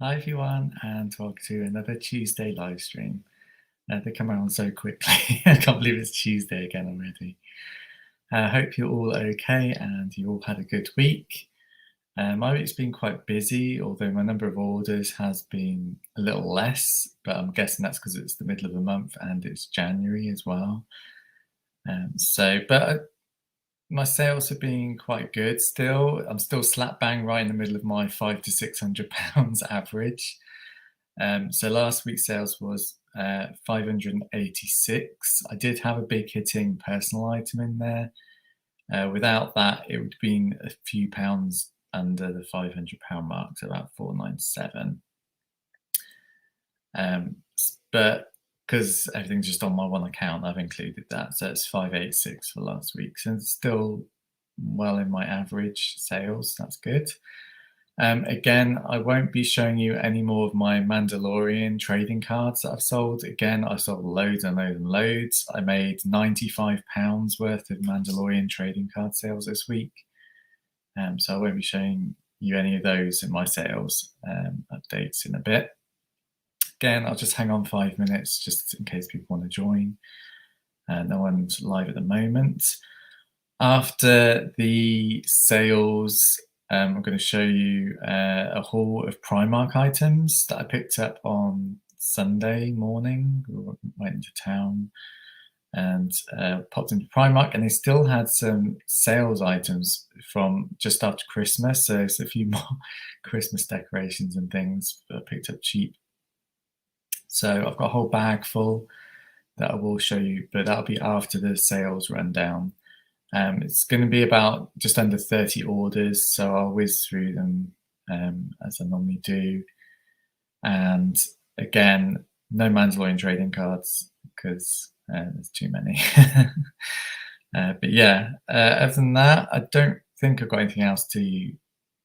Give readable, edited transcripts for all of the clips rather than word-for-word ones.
Hi everyone, and welcome to another Tuesday live stream. They come around so quickly. I can't believe it's Tuesday again already. I hope you're all okay and you all had a good week. My week's been quite busy, although my number of orders has been a little less, but I'm guessing that's because it's the middle of the month and it's January as well. But my sales have been quite good still. I'm still slap bang right in the middle of my £500 to £600 average. So last week's sales was 586. I did have a big hitting personal item in there. Without that, it would have been a few pounds under the £500 mark, so about 497. But because everything's just on my one account, I've included that. So it's 586 for last week. So it's still well in my average sales. That's good. Again, I won't be showing you any more of my Mandalorian trading cards that I've sold. Again, I sold loads and loads and loads. I made £95 worth of Mandalorian trading card sales this week. So I won't be showing you any of those in my sales updates in a bit. Again, I'll just hang on 5 minutes just in case people want to join. No one's live at the moment. After the sales, I'm going to show you a haul of Primark items that I picked up on Sunday morning. We went into town and popped into Primark, and they still had some sales items from just after Christmas. So it's a few more Christmas decorations and things that I picked up cheap. So I've got a whole bag full that I will show you, but that'll be after the sales rundown. It's going to be about just under 30 orders, so I'll whiz through them as I normally do. And again, no Mandalorian trading cards because there's too many. But yeah, other than that, I don't think I've got anything else to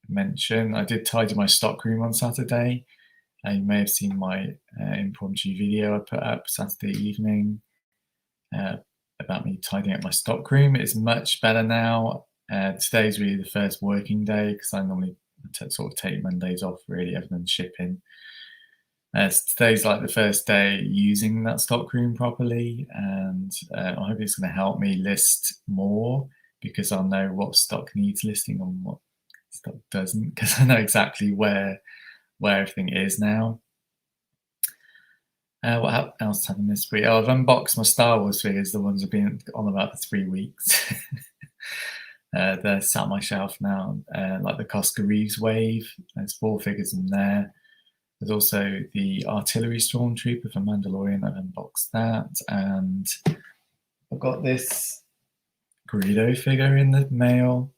mention. I did tidy my stockroom on Saturday. You may have seen my impromptu video I put up Saturday evening about me tidying up my stockroom. It's much better now. Today's really the first working day because I normally sort of take Mondays off really other than shipping. So today's like the first day using that stockroom properly, and I hope it's going to help me list more because I'll know what stock needs listing and what stock doesn't, because I know exactly where everything is now. What else happened this week? I've unboxed my Star Wars figures, the ones I've been on about for 3 weeks. They're sat on my shelf now, like the Cosca Reeves wave. There's 4 figures in there. There's also the Artillery Stormtrooper for Mandalorian. I've unboxed that. And I've got this Greedo figure in the mail.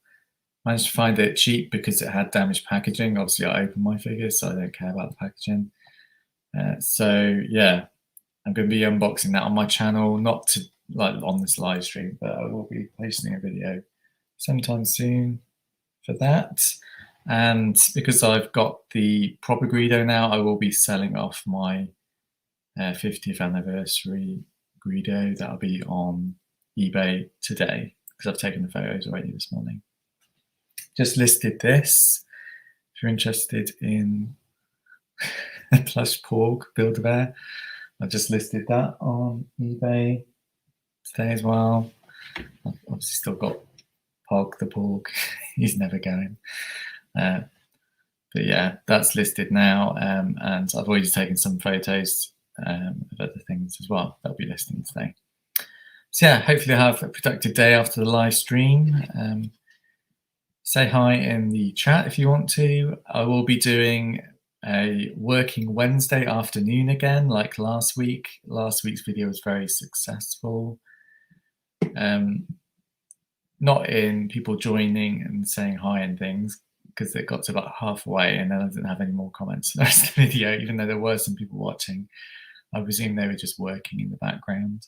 Managed to find it cheap because it had damaged packaging. Obviously, I opened my figures, so I don't care about the packaging. So yeah, I'm going to be unboxing that on my channel, not to like on this live stream, but I will be posting a video sometime soon for that. And because I've got the proper Greedo now, I will be selling off my 50th anniversary Greedo. That'll be on eBay today because I've taken the photos already this morning. Just listed this. If you're interested in a plush porg Build-A-Bear, I've just listed that on eBay today as well. I've obviously still got Pog the porg. He's never going. But yeah, that's listed now, and I've already taken some photos of other things as well that'll be listing today. So yeah, hopefully I'll have a productive day after the live stream. Say hi in the chat if you want to. I will be doing a working Wednesday afternoon again, like last week. Last week's video was very successful. Not in people joining and saying hi and things, because it got to about halfway and then I didn't have any more comments for the rest of the video, even though there were some people watching. I presume they were just working in the background,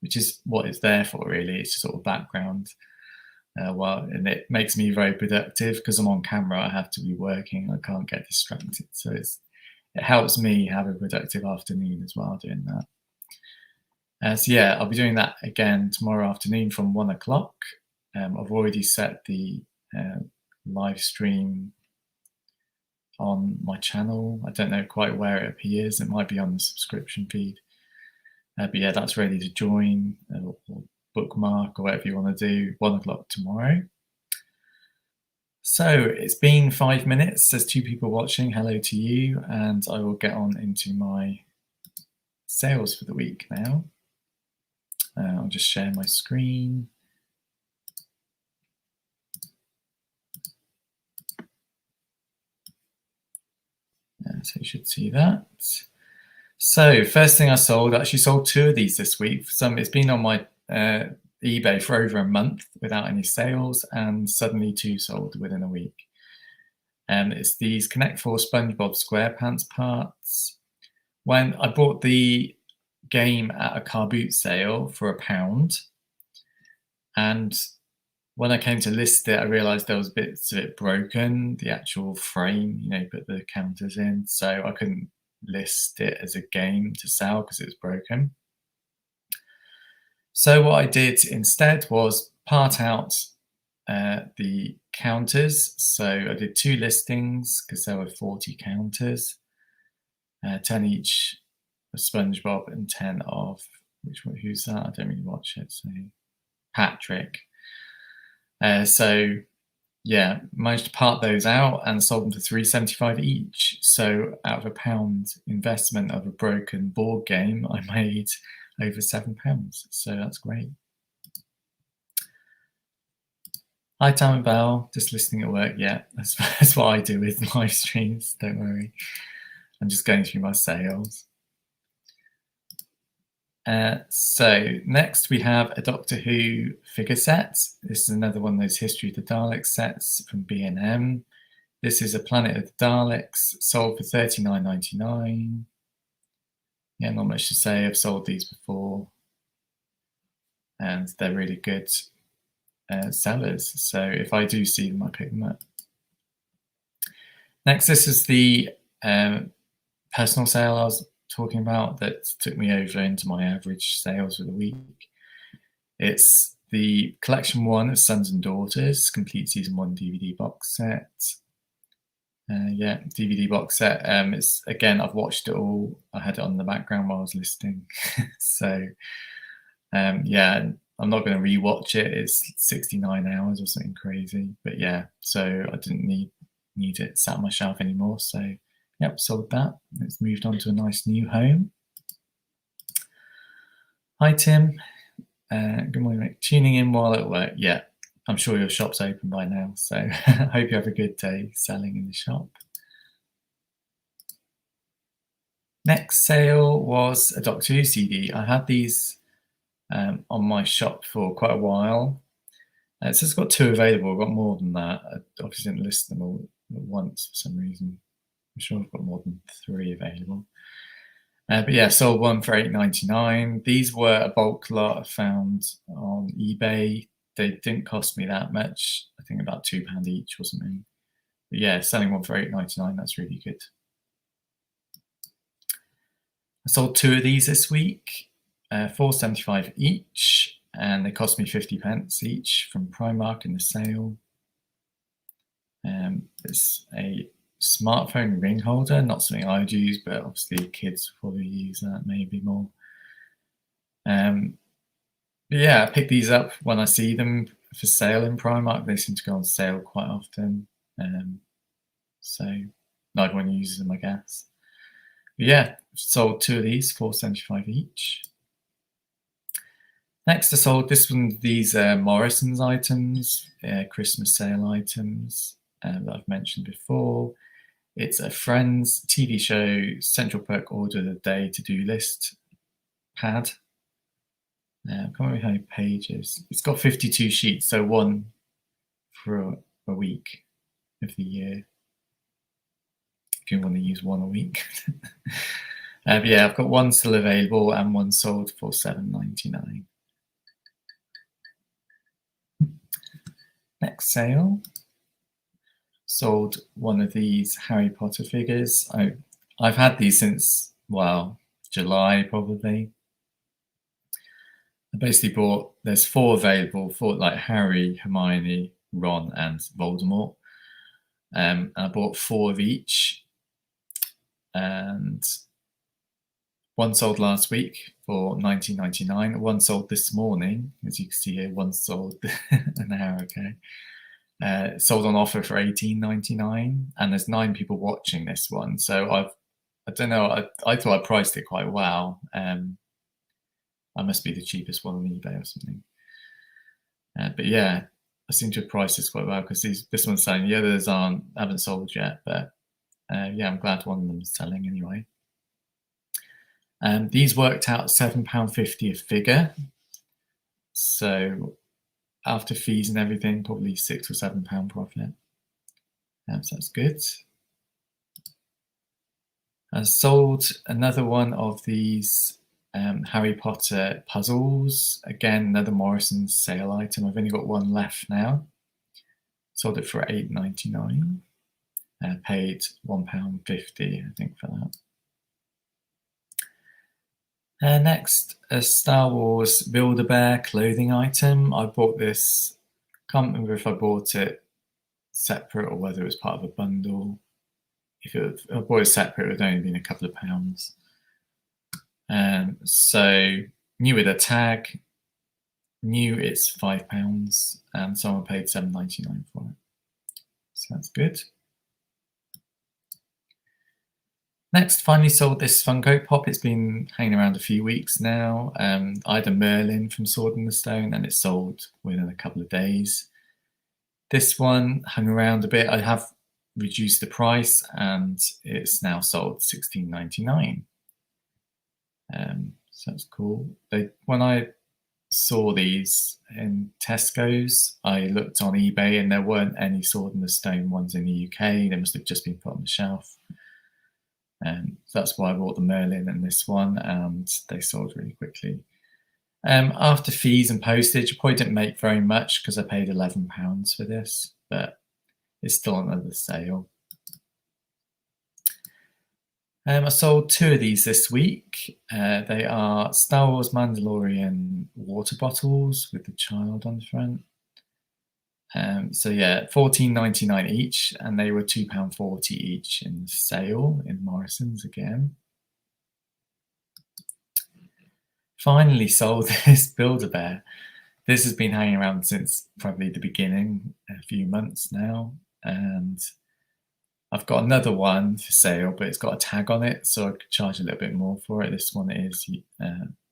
which is what it's there for, really. It's just sort of background. And it makes me very productive because I'm on camera. I have to be working. I can't get distracted. So it helps me have a productive afternoon as well doing that. So yeah, I'll be doing that again tomorrow afternoon from 1 o'clock. I've already set the live stream on my channel. I don't know quite where it appears. It might be on the subscription feed. But yeah, that's ready to join or bookmark or whatever you want to do. 1 o'clock tomorrow. So it's been 5 minutes. There's 2 people watching. Hello to you. And I will get on into my sales for the week now. I'll just share my screen. So you should see that. So first thing I sold, actually sold 2 of these this week. It's been on my eBay for over a month without any sales, and suddenly 2 sold within a week. It's these Connect 4 SpongeBob SquarePants parts. When I bought the game at a car boot sale for £1, and when I came to list it, I realized there was bits of it broken, the actual frame, put the counters in, so I couldn't list it as a game to sell because it was broken. So what I did instead was part out the counters. So I did 2 listings because there were 40 counters, 10 each of SpongeBob and 10 of, who's that? I don't really watch it, so Patrick. So yeah, managed to part those out and sold them for £3.75 each. So out of £1 investment of a broken board game, I made over £7. So that's great. Hi, Tam and Bell, just listening at work. Yeah, that's what I do with live streams. Don't worry. I'm just going through my sales. So next we have a Doctor Who figure set. This is another one of those History of the Daleks sets from B&M. This is a Planet of the Daleks, sold for £39.99. Yeah, not much to say. I've sold these before, and they're really good sellers. So if I do see them, I pick them up. Next, this is the personal sale I was talking about that took me over into my average sales for the week. It's the collection 1 of Sons and Daughters, complete season 1 DVD box set. Yeah, DVD box set. It's, again, I've watched it all. I had it on the background while I was listing. So yeah, I'm not going to rewatch it. It's 69 hours or something crazy. But yeah, so I didn't need it sat on my shelf anymore. So yep, sold that. It's moved on to a nice new home. Hi, Tim. Good morning, mate. Tuning in while at work. Yeah, I'm sure your shop's open by now. So I hope you have a good day selling in the shop. Next sale was a Doctor Who CD. I had these on my shop for quite a while. So it's got 2 available. I've got more than that. I obviously didn't list them all at once for some reason. I'm sure I've got more than 3 available. But yeah, sold one for £8.99. These were a bulk lot I found on eBay. They didn't cost me that much. I think about £2 each or something. But yeah, selling one for £8.99, that's really good. I sold 2 of these this week, £4.75 each, and they cost me 50p each from Primark in the sale. It's a smartphone ring holder, not something I'd use, but obviously kids will probably use that maybe more. But yeah, I pick these up when I see them for sale in Primark. They seem to go on sale quite often, so not everyone uses them, I guess. But yeah, sold 2 of these, £4.75 each. Next, I sold these Morrison's items, Christmas sale items that I've mentioned before. It's a Friends TV show Central Perk Order of the Day to-do list pad. I can't remember how many pages. It's got 52 sheets, so 1 for a week of the year, if you want to use 1 a week. But yeah, I've got 1 still available and 1 sold for £7.99. Next sale. Sold 1 of these Harry Potter figures. I've had these since, well, July probably. I basically bought, there's 4 available for like Harry, Hermione, Ron and Voldemort. I bought 4 of each, and one sold last week for $19.99. One sold this morning, as you can see here. One sold an hour ago. Sold on offer for $18.99, and there's 9 people watching this one. So I don't know. I thought I priced it quite well. I must be the cheapest one on eBay or something. But yeah, I seem to have priced this quite well, because this one's selling. The others haven't sold yet, but yeah, I'm glad one of them is selling anyway. These worked out £7.50 a figure. So after fees and everything, probably £6 or £7 profit. So that's good. I sold another one of these Harry Potter puzzles. Again, another Morrison's sale item. I've only got one left now. Sold it for $8.99. Paid £1.50, I think, for that. Next, a Star Wars Build-A-Bear clothing item. I bought this, can't remember if I bought it separate or whether it was part of a bundle. If I bought it separate, it would only been a couple of pounds. So new with a tag, new it's £5, and someone paid $7.99 for it. So that's good. Next, finally sold this Funko Pop. It's been hanging around a few weeks now. I had a Merlin from Sword in the Stone, and it sold within a couple of days. This one hung around a bit. I have reduced the price, and it's now sold $16.99. So that's cool. When I saw these in Tesco's, I looked on eBay, and there weren't any Sword in the Stone ones in the UK. They must have just been put on the shelf. So that's why I bought the Merlin and this one, and they sold really quickly. After fees and postage, I probably didn't make very much because I paid £11 for this, but it's still another sale. I sold 2 of these this week. They are Star Wars Mandalorian water bottles with the child on the front. So yeah, $14.99 each, and they were £2.40 each in the sale in Morrison's again. Finally sold this Build-A-Bear. This has been hanging around since probably the beginning, a few months now, and I've got another one for sale, but it's got a tag on it, so I could charge a little bit more for it. This one is,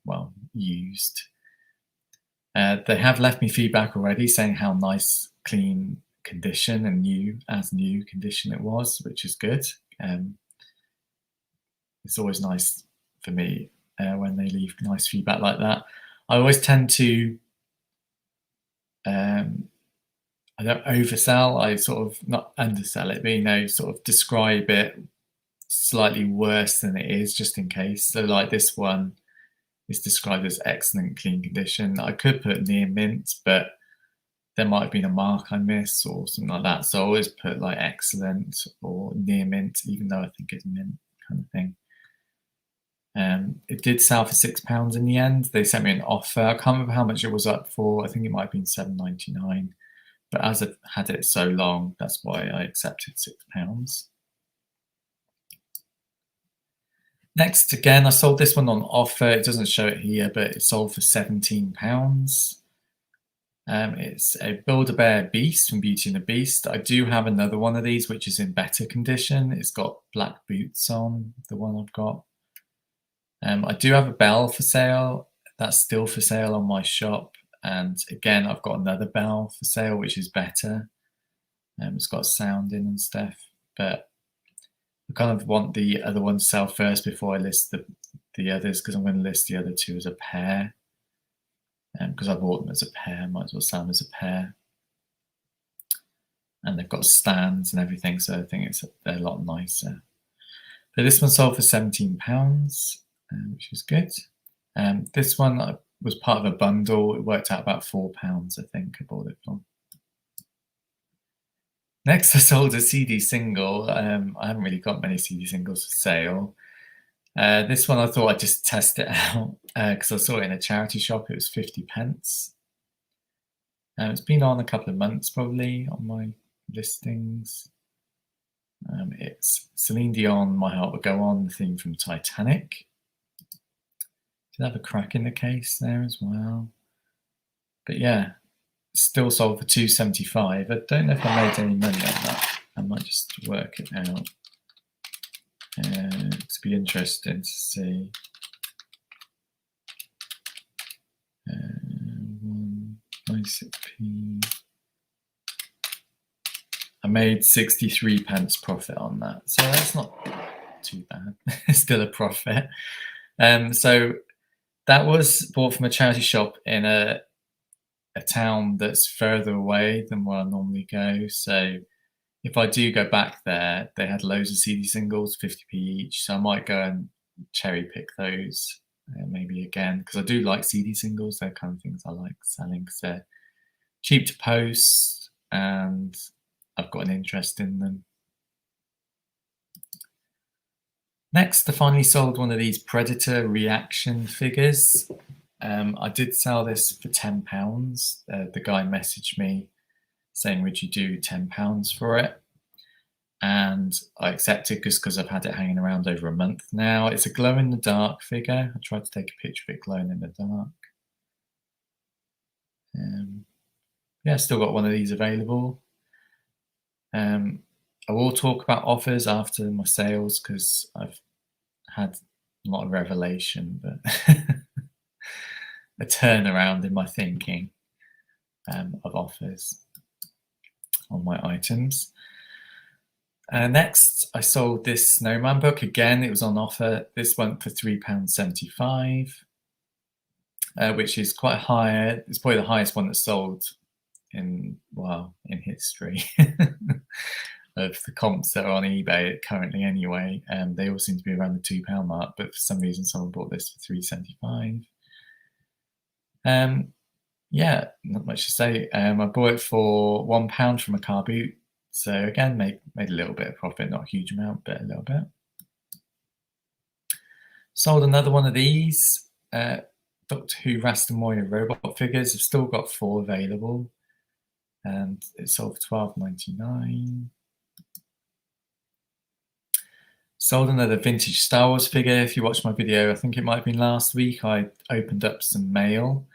well, used. They have left me feedback already saying how nice, clean condition and new condition it was, which is good. It's always nice for me when they leave nice feedback like that. I always tend to, I don't oversell. I sort of not undersell it, but sort of describe it slightly worse than it is, just in case. So like this one is described as excellent clean condition. I could put near mint, but there might have been a mark I missed or something like that. So I always put like excellent or near mint, even though I think it's mint, kind of thing. It did sell for £6 in the end. They sent me an offer. I can't remember how much it was up for. I think it might have been $7.99. But as I've had it so long, that's why I accepted £6. Next, again, I sold this one on offer. It doesn't show it here, but it sold for £17. It's a Build-A-Bear Beast from Beauty and the Beast. I do have another one of these, which is in better condition. It's got black boots on, the one I've got. I do have a bell for sale. That's still for sale on my shop. And again, I've got another bell for sale, which is better. It's got sound in and stuff, but I kind of want the other one to sell first before I list the others, because I'm going to list the other 2 as a pair. Because I bought them as a pair, might as well sell them as a pair. And they've got stands and everything, so I think they're a lot nicer. But this one sold for £17, which is good. This one was part of a bundle. It worked out about £4, I think, I bought it from. Next, I sold a CD single. I haven't really got many CD singles for sale. This one I thought I'd just test it out because I saw it in a charity shop. It was 50p. It's been on a couple of months probably on my listings. It's Celine Dion, My Heart Will Go On, the theme from Titanic. Did have a crack in the case there as well. But yeah, still sold for $2.75. I don't know if I made any money on that. I might just work it out. It's be interesting to see. 96p. I made 63 pence profit on that, so that's not too bad. It's still a profit. So that was bought from a charity shop in a town that's further away than where I normally go. So if I do go back there, they had loads of CD singles, 50p each. So I might go and cherry pick those maybe again, because I do like CD singles. They're kind of things I like selling because they're cheap to post and I've got an interest in them. Next, I finally sold one of these Predator reaction figures. I did sell this for £10. The guy messaged me saying, would you do £10 for it? And I accepted just because I've had it hanging around over a month now. It's a glow-in-the-dark figure. I tried to take a picture of it glowing in the dark. Yeah, still got one of these available. I will talk about offers after my sales because I've had not a revelation, but a turnaround in my thinking of offers on my items. Next, I sold this Snowman book. Again, it was on offer. This went for £3.75, which is quite higher. It's probably the highest one that's sold in history of the comps that are on eBay currently anyway. They all seem to be around the £2 mark, but for some reason someone bought this for £3.75. Yeah, not much to say. I bought it for £1 from a car boot. So again, made a little bit of profit, not a huge amount, but a little bit. Sold another one of these Doctor Who Rasta Moira robot figures. I've still got 4 available, and it sold for £12.99. Sold another vintage Star Wars figure. If you watched my video, I think it might have been last week, I opened up some mail,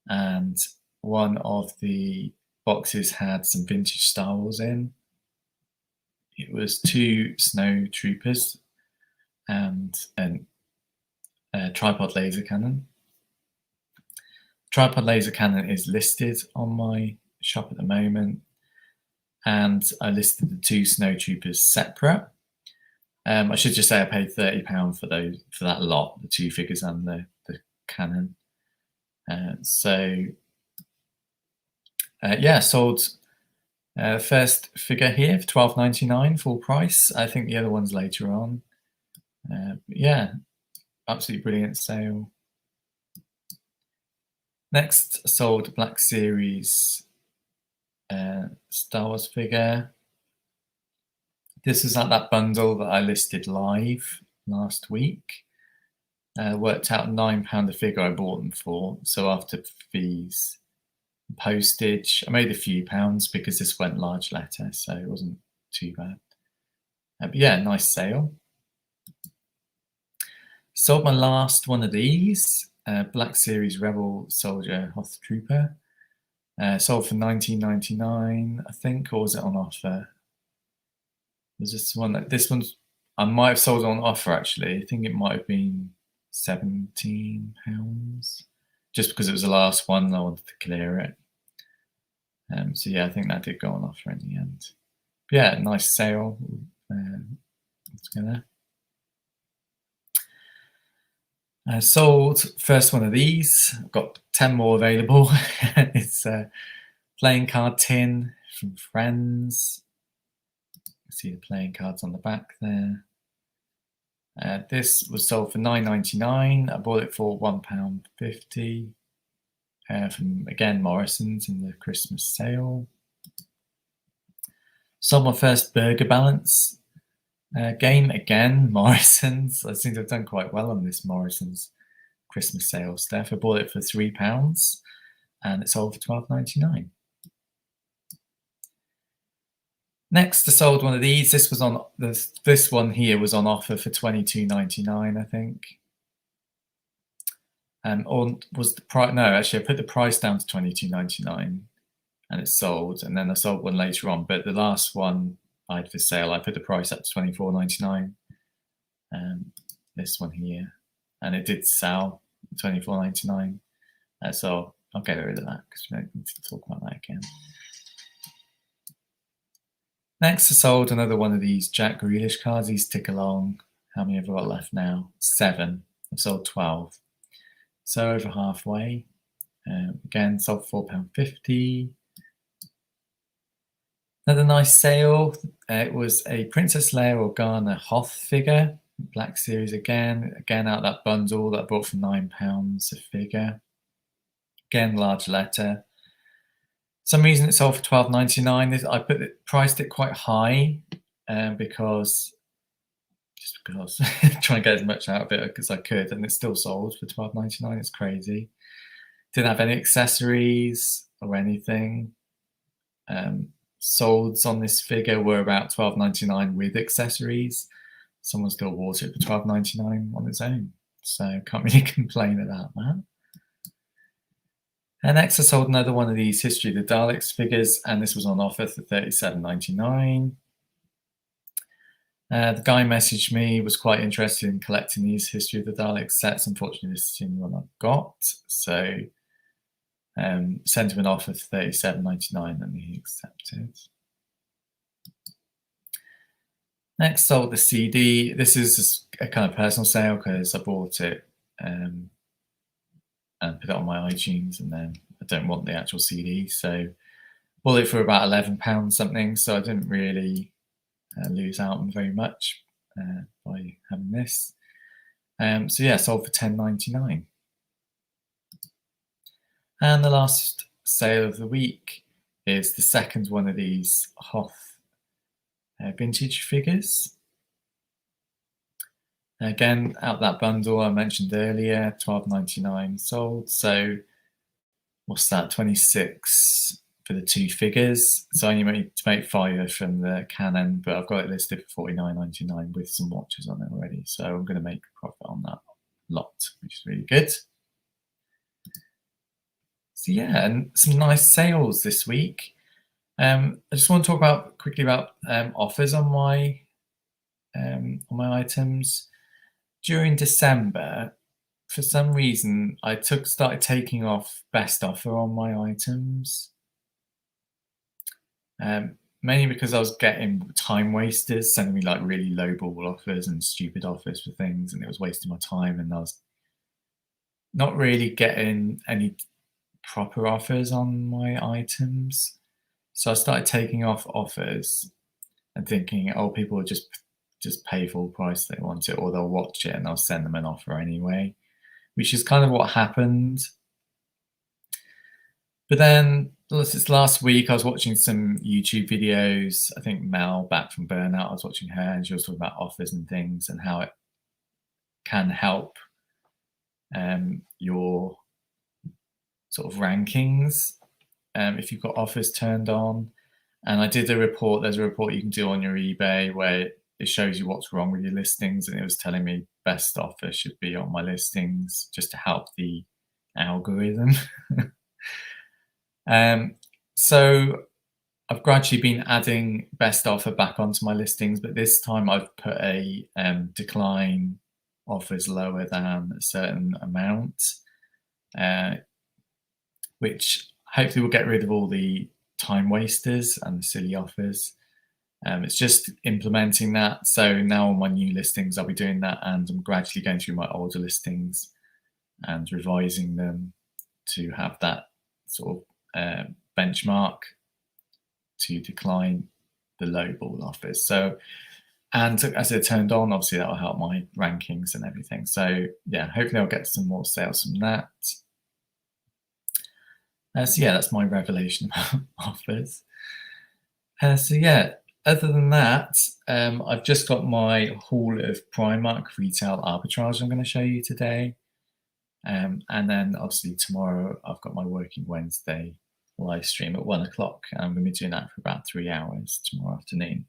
and one of the boxes had some vintage Star Wars in. It was 2 snow troopers and a tripod laser cannon. Tripod laser cannon is listed on my shop at the moment, and I listed the 2 snow troopers separate. I should just say I paid £30 for that lot, the 2 figures and the cannon. Yeah, sold first figure here for £12.99 full price. I think the other one's later on. Yeah, absolutely brilliant sale. Next, sold Black Series Star Wars figure. This is like that bundle that I listed live last week. Worked out £9 a figure I bought them for. So after fees, postage, I made a few pounds because this went large letter, so it wasn't too bad. But yeah, nice sale. Sold my last one of these, Black Series Rebel Soldier Hoth Trooper. Sold for £19.99, I think, or was it on offer? Was this one? This one's, I might have sold on offer actually. I think it might have been £17, just because it was the last one and I wanted to clear it. So yeah, I think that did go on offer in the end. But yeah, nice sale together. Sold first one of these. I've got 10 more available. It's a playing card tin from Friends. See the playing cards on the back there. This was sold for £9.99. I bought it for £1.50 from, again, Morrison's in the Christmas sale. Sold my first Burger Balance game, again, Morrison's. I seem to have done quite well on this Morrison's Christmas sale stuff. I bought it for £3 and it sold for £12.99. Next, I sold one of these. This was on this one here was on offer for $22.99, I think. Or was the price? No, actually, I put the price down to $22.99, and it sold. And then I sold one later on. But the last one I had for sale, I put the price up to $24.99. This one here, and it did sell $24.99. So I'll get rid of that because we don't need to talk about that again. Next, I sold another one of these Jack Grealish cards. These tick along. How many have I got left now? 7. I've sold 12. So over halfway. Again, sold £4.50. Another nice sale. It was a Princess Leia Organa Hoth figure. Black Series again. Again, out that bundle that I bought for £9 a figure. Again, large letter. Some reason it sold for $12.99. I priced it quite high because trying to get as much out of it as I could, and it still sold for $12.99. It's crazy. Didn't have any accessories or anything. Solds on this figure were about $12.99 with accessories. Someone still bought it for $12.99 on its own, so can't really complain about that. And next, I sold another one of these History of the Daleks figures, and this was on offer for $37.99. The guy messaged me, was quite interested in collecting these History of the Daleks sets. Unfortunately, this is the only one I've got, so sent him an offer for $37.99, and he accepted. Next, sold the CD. This is a kind of personal sale because I bought it and put it on my iTunes, and then I don't want the actual CD, so bought it for about £11 something, so I didn't really lose out on very much by having this. So yeah, sold for $10.99. And the last sale of the week is the second one of these Hoth vintage figures. Again, out that bundle I mentioned earlier, $12.99 sold. So what's that? 26 for the 2 figures. So I only need to make 5 from the Canon, but I've got it listed for $49.99 with some watches on it already. So I'm going to make a profit on that lot, which is really good. So yeah, and some nice sales this week. I just want to talk quickly about offers on my items. During December, for some reason, I started taking off best offer on my items. Mainly because I was getting time wasters sending me like really lowball offers and stupid offers for things, and it was wasting my time, and I was not really getting any proper offers on my items. So I started taking off offers and thinking, oh, people will just pay full price if they want it, or they'll watch it and I'll send them an offer anyway, which is kind of what happened. But then last week I was watching some YouTube videos. I think Mel back from Burnout, I was watching her, and she was talking about offers and things and how it can help your sort of rankings if you've got offers turned on. And I did a report. There's a report you can do on your eBay where it shows you what's wrong with your listings, and it was telling me best offer should be on my listings just to help the algorithm. So I've gradually been adding best offer back onto my listings, but this time I've put a decline offers lower than a certain amount, which hopefully will get rid of all the time wasters and the silly offers. It's just implementing that. So now on my new listings, I'll be doing that, and I'm gradually going through my older listings and revising them to have that sort of benchmark to decline the lowball offers. So, and as they're turned on, obviously that will help my rankings and everything. So yeah, hopefully I'll get some more sales from that. So yeah, that's my revelation about offers. So yeah, other than that, I've just got my haul of Primark Retail Arbitrage I'm going to show you today. And then obviously tomorrow I've got my Working Wednesday live stream at 1 o'clock. And I'm going to be doing that for about 3 hours tomorrow afternoon.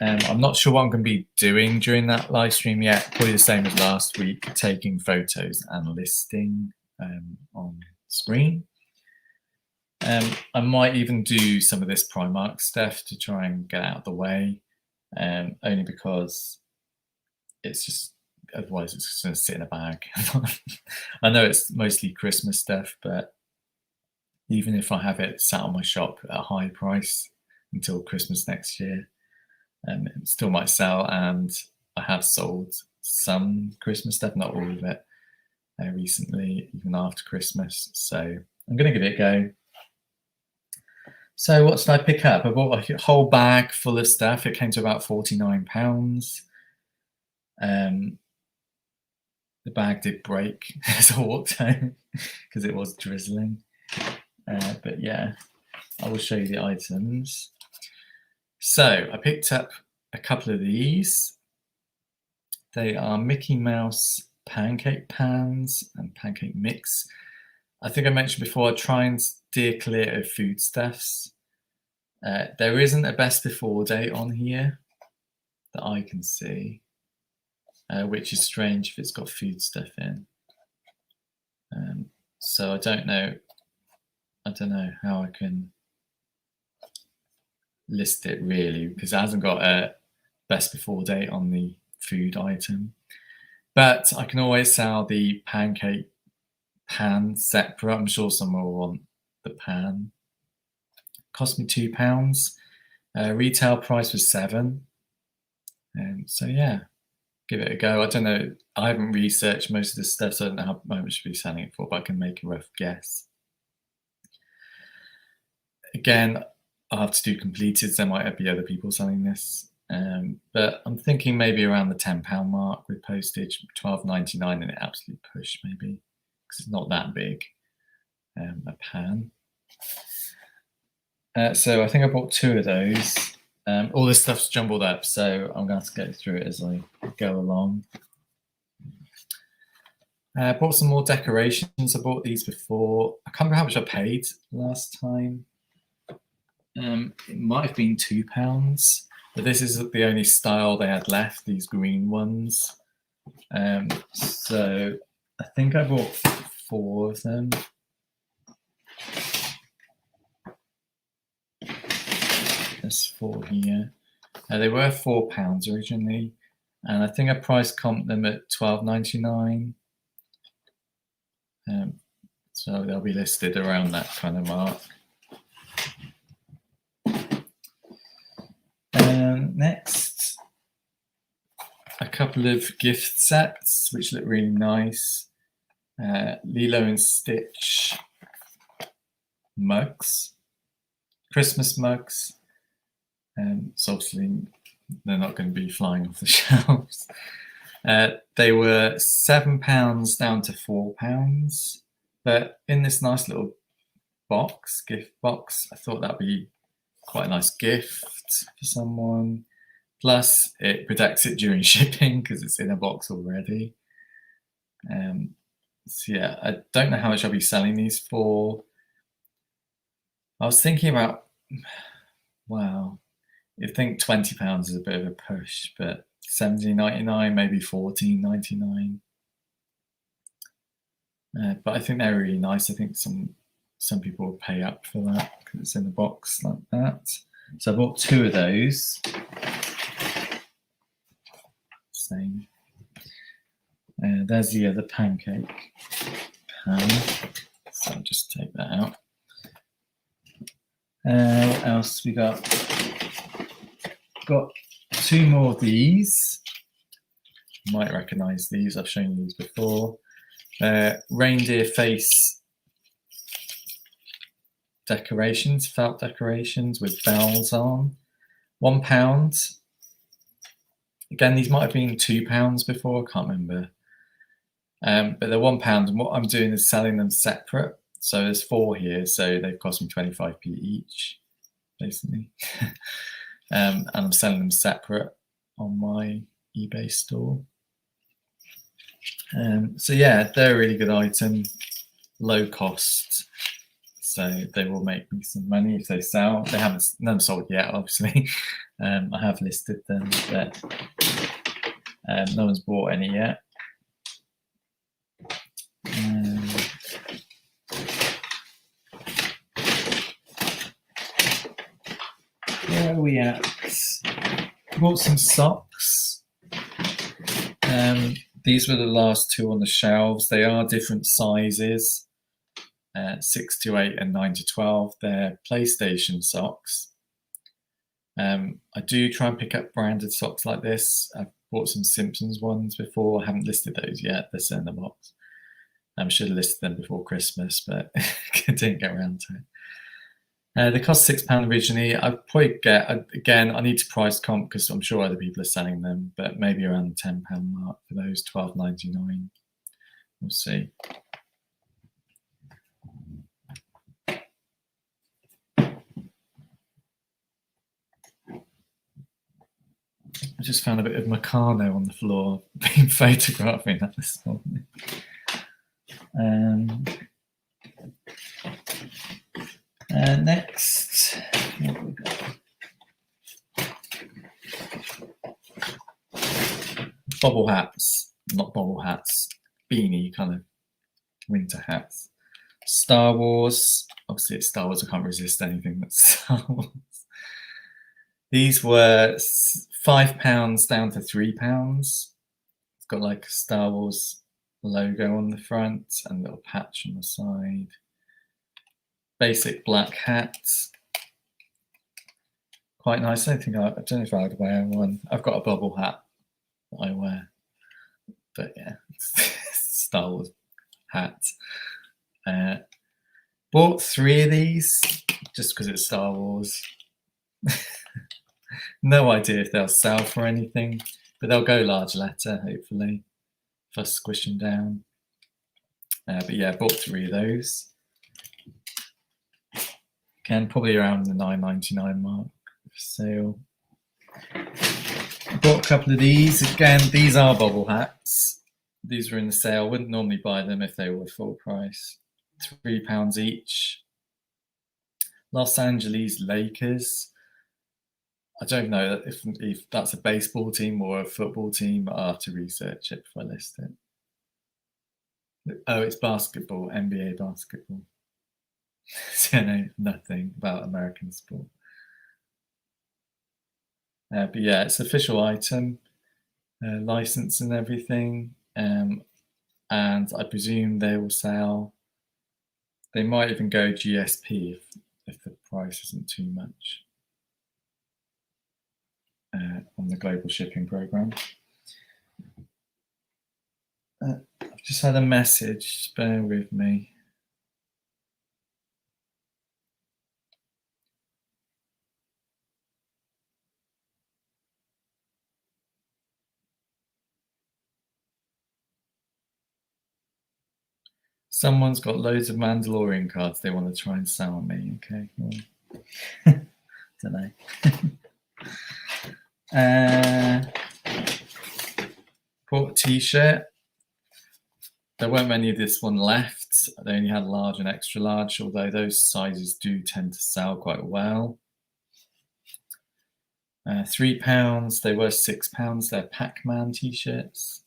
I'm not sure what I'm going to be doing during that live stream yet. Probably the same as last week, taking photos and listing on screen. I might even do some of this Primark stuff to try and get out of the way, only because it's just, otherwise it's just going to sit in a bag. I know it's mostly Christmas stuff, but even if I have it sat on my shop at a high price until Christmas next year, it still might sell. And I have sold some Christmas stuff, not all of it, recently, even after Christmas. So I'm going to give it a go. So what did I pick up? I bought a whole bag full of stuff. It came to about £49. The bag did break as I walked home because it was drizzling. But yeah, I will show you the items. So I picked up a couple of these. They are Mickey Mouse pancake pans and pancake mix. I think I mentioned before, I try and steer clear of foodstuffs. There isn't a best before date on here that I can see, which is strange if it's got foodstuff in. So I don't know how I can list it really, because it hasn't got a best before date on the food item. But I can always sell the pancake pan separate. I'm sure someone will want the pan. Cost me £2. Retail price was £7. So yeah, give it a go. I don't know. I haven't researched most of this stuff, so I don't know how much I should be selling it for, but I can make a rough guess. Again, I'll have to do completed. There might be other people selling this. But I'm thinking maybe around the £10 mark with postage, £12.99 and an absolute push maybe, because it's not that big, a pan. So I think I bought 2 of those. All this stuff's jumbled up, so I'm going to have to go through it as I go along. I bought some more decorations. I bought these before. I can't remember how much I paid last time. It might have been £2, but this is the only style they had left, these green ones. So I think I bought 4 of them. There's 4 here. They were £4 originally, and I think I price comped them at £12.99. So they'll be listed around that kind of mark. Next, a couple of gift sets which look really nice. Lilo and Stitch mugs, Christmas mugs. So obviously they're not going to be flying off the shelves. They were £7 down to £4, but in this nice little box, gift box, I thought that'd be quite a nice gift for someone. Plus, it protects it during shipping because it's in a box already. So yeah, I don't know how much I'll be selling these for. I was thinking about, wow, you'd think £20 is a bit of a push, but £17.99, maybe £14.99. But I think they're really nice. I think some people will pay up for that because it's in a box like that. So I bought 2 of those. Same. There's the other pancake pan. So I'll just take that out. What else we got? Got 2 more of these. You might recognise these. I've shown you these before. Reindeer face decorations, felt decorations with bells on. £1. Again, these might have been £2 before, I can't remember. But they're £1, and what I'm doing is selling them separate. So there's 4 here, so they've cost me 25p each, basically. And I'm selling them separate on my eBay store. So yeah, they're a really good item. low cost, so they will make me some money if they sell. They haven't none sold yet, obviously. I have listed them, but no one's bought any yet. Where are we at? Bought some socks. These were the last two on the shelves. They are different sizes, 6 to 8 and 9 to 12. They're PlayStation socks. I do try and pick up branded socks like this. I've bought some Simpsons ones before. I haven't listed those yet. They're still in the box. I should have listed them before Christmas, but didn't get around to it. They cost £6 originally. I'd probably get, again, I need to price comp because I'm sure other people are selling them, but maybe around the £10 mark for those, £12.99. We'll see. I just found a bit of Meccano on the floor, been photographing that this morning. Next, what have we got? Bobble hats, not bobble hats, beanie kind of winter hats. Star Wars, obviously it's Star Wars, I can't resist anything that's Star Wars. These were £5 down to £3. It's got like a Star Wars logo on the front and a little patch on the side. Basic black hat. Quite nice. I don't know if I would wear one. I've got a bubble hat that I wear. But yeah, Star Wars hat. Bought 3 of these just because it's Star Wars. No idea if they'll sell for anything, but they'll go large letter, hopefully, if I squish them down. But yeah, bought 3 of those. Again, probably around the £9.99 mark for sale. Bought a couple of these. Again, these are bobble hats. These were in the sale. Wouldn't normally buy them if they were full price. £3 each. Los Angeles Lakers. I don't know if that's a baseball team or a football team. I'll have to research it before I list it. Oh, it's basketball, NBA basketball. So I know nothing about American sport. But yeah, it's an official item, license and everything. And I presume they will sell. They might even go GSP if the price isn't too much. On the global shipping program. I've just had a message, bear with me. Someone's got loads of Mandalorian cards they want to try and sell on me. Okay, well, don't know. Bought a t-shirt. There weren't many of this one left. They only had large and extra large, although those sizes do tend to sell quite well. £3. They were £6. They're Pac-Man t-shirts.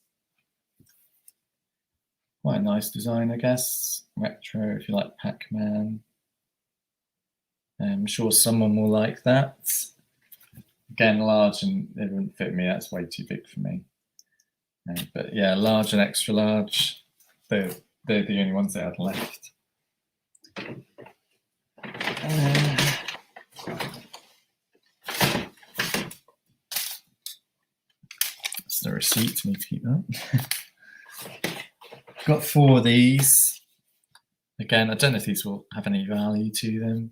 Quite a nice design, I guess. Retro, if you like Pac-Man. I'm sure someone will like that. Again, large, and it wouldn't fit me. That's way too big for me. But yeah, large and extra large. They're the only ones that I had left. That's the receipt. Need to keep that. Got 4 of these. Again, I don't know if these will have any value to them.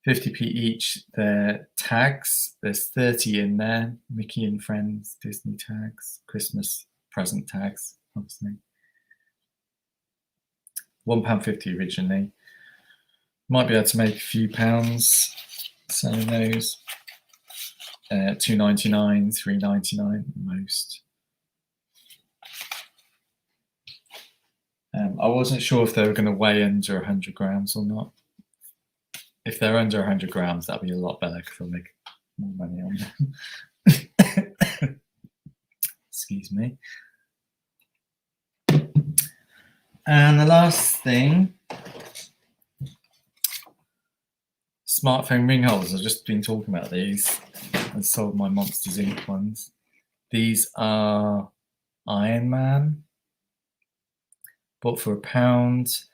50p each. They're tags. There's 30 in there. Mickey and Friends, Disney tags, Christmas present tags, obviously. £1.50 originally. Might be able to make a few pounds selling those. £2.99, £3.99 most. I wasn't sure if they were going to weigh under 100 grams or not. If they're under 100 grams, that'd be a lot better because I'll make more money on them. Excuse me. And the last thing, smartphone ring holders. I've just been talking about these. I sold my Monsters Inc. ones. These are Iron Man. Bought for £1.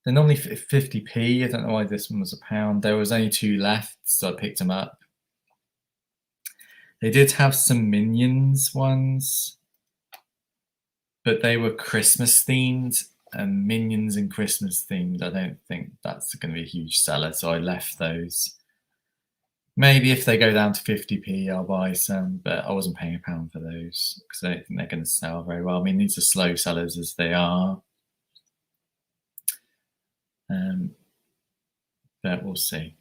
They're normally 50p. I don't know why this one was £1. There was only 2 left, so I picked them up. They did have some Minions ones, but they were Christmas themed, and Minions and Christmas themed, I don't think that's going to be a huge seller, so I left those. Maybe if they go down to 50p, I'll buy some, but I wasn't paying £1 for those because I don't think they're going to sell very well. I mean, these are slow sellers as they are. But we'll see.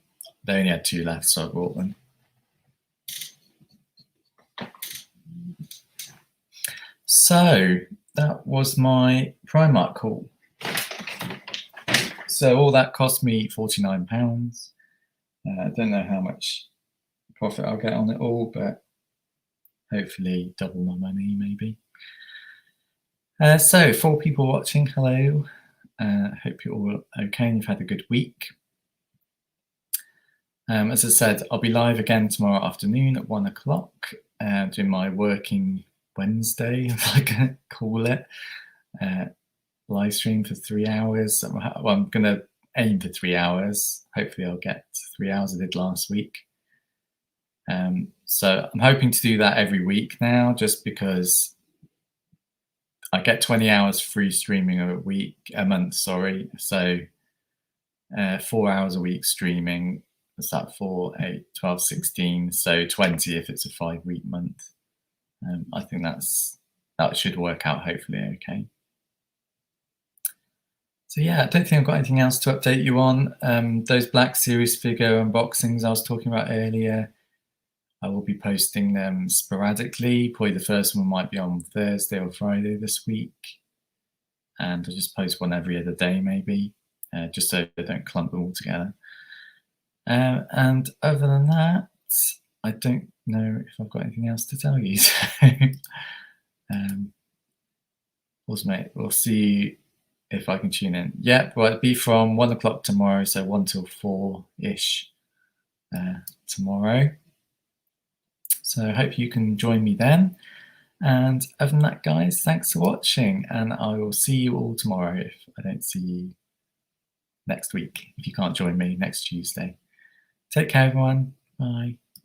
They only had 2 left, so I bought them. So that was my Primark haul. So all that cost me £49. I don't know how much profit I'll get on it all, but hopefully double my money maybe. So 4 people watching, hello. Hope you're all okay and you've had a good week. As I said, I'll be live again tomorrow afternoon at 1 o'clock, doing my working Wednesday, if I can call it, live stream for 3 hours. Well, I'm going to aim for 3 hours. Hopefully I'll get 3 hours I did last week. So I'm hoping to do that every week now, just because I get 20 hours free streaming a month, sorry. So 4 hours a week streaming. Is that 4, 8, 12, 16? So 20 if it's a 5-week month. I think that should work out hopefully okay. So yeah, I don't think I've got anything else to update you on. Those Black Series figure unboxings I was talking about earlier, I will be posting them sporadically. Probably the first one might be on Thursday or Friday this week. And I'll just post one every other day maybe, just so I don't clump them all together. And other than that, I don't know if I've got anything else to tell you. Also, mate, we'll see if I can tune in. Yep, well, it'll be from 1 o'clock tomorrow, so 1 till 4-ish tomorrow. So I hope you can join me then. And other than that, guys, thanks for watching, and I will see you all tomorrow if I don't see you next week, if you can't join me next Tuesday. Take care, everyone. Bye.